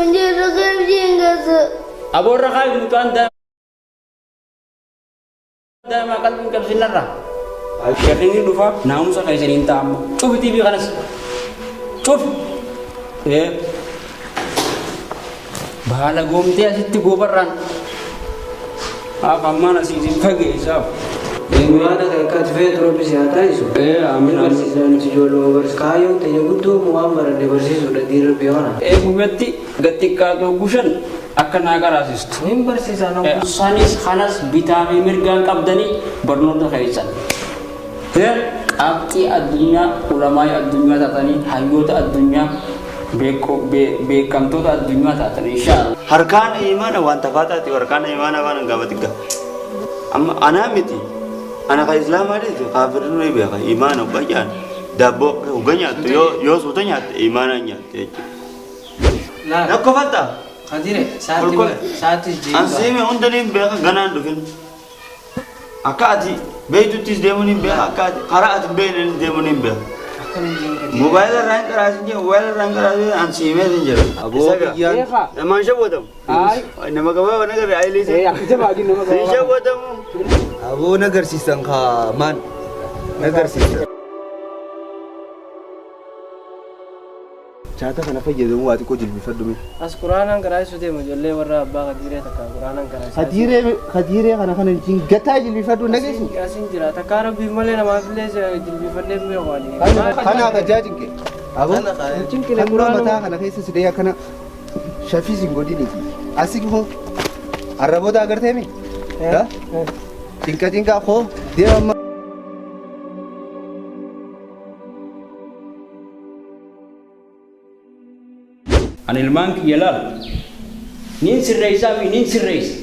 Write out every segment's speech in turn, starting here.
منجر خير جينغس أبو الرخاء المتوان دائما قلبي كبسين نرى الشيخين دفع ناموس خيسين تام شوف تي في خلاص شوف إيه بحالا قومتي أسيتي قوبران أما نسيتي فقه إساف Gimana kayak fee tropis ya taisu. Amin amin. Bersihkan si jolo berskayo tanya butuh muamar de bersih sudah direp biara. Bumeti ketika tu gusan akan agar asis. Nim bersih sana. Sanis khanas vitamin mirgan kabdani bernur khaisan. Ya, abti adunya ulama adunya tatani hayut adunya bekam tu adunya tatani insyaallah. Harkan iman wan tafata ti harkan iman wan gabatika. Amma anamiti anak Islam ada tu kafir tu lebih kan iman bayan dabo uganya tu yo sutanya imananya Lah nak kau fata kadire saat ini ansih me undani beka ganan dukin akadi beitu tis demonin beka akadi karaat beinen demonin beka mobile rank kerasnya mobile rank kerasnya ansih me senjal abo Iya, Kak. nama siapa bodam nama kau apa negara ailis Aku coba lagi nama kau. siapa bodam Abu nagar sistem ka man. Nagar sistem. Chata kana fayyadu mu wati ko jilbi faddu mi. as Quranan karai sude mujalle warra abba kadire takka Quranan karai. Hadire kana kana jin gata jilbi faddu nage su. Asin jira takara bimale na mafile jilbi falle me wali. Kana ga jajin ke. Abu Cinki na kan Qur'an mata kana kai su da ya kana shafi singodi ne. Asik ho. Arabo da agarte mi. Da? Tingka ko dia Anil manki yalal nin sirreisa mi nin sirreis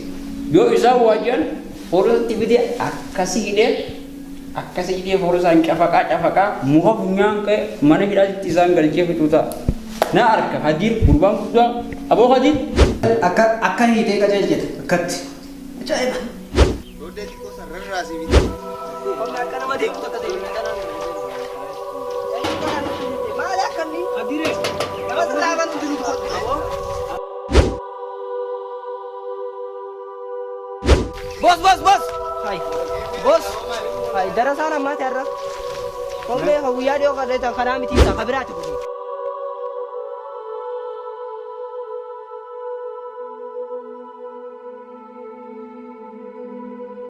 yo isa wajan orang tibidi akasi ide forus an cafaka muha punya ke mana kita tisan galje fituta na arka hadir kurban kuda abo hadir akka hide ka jeje kat. Ajaiba. Rode ko sarran rasi bi. Wala kana ma dei kuta kadai kana. Mala kanni kadire. Kawas laban dulu ko. Bos. Hai. Bos. Hai darasana mati arra. Kombe hawiya dio ka deta kana miti sa khabirati ko.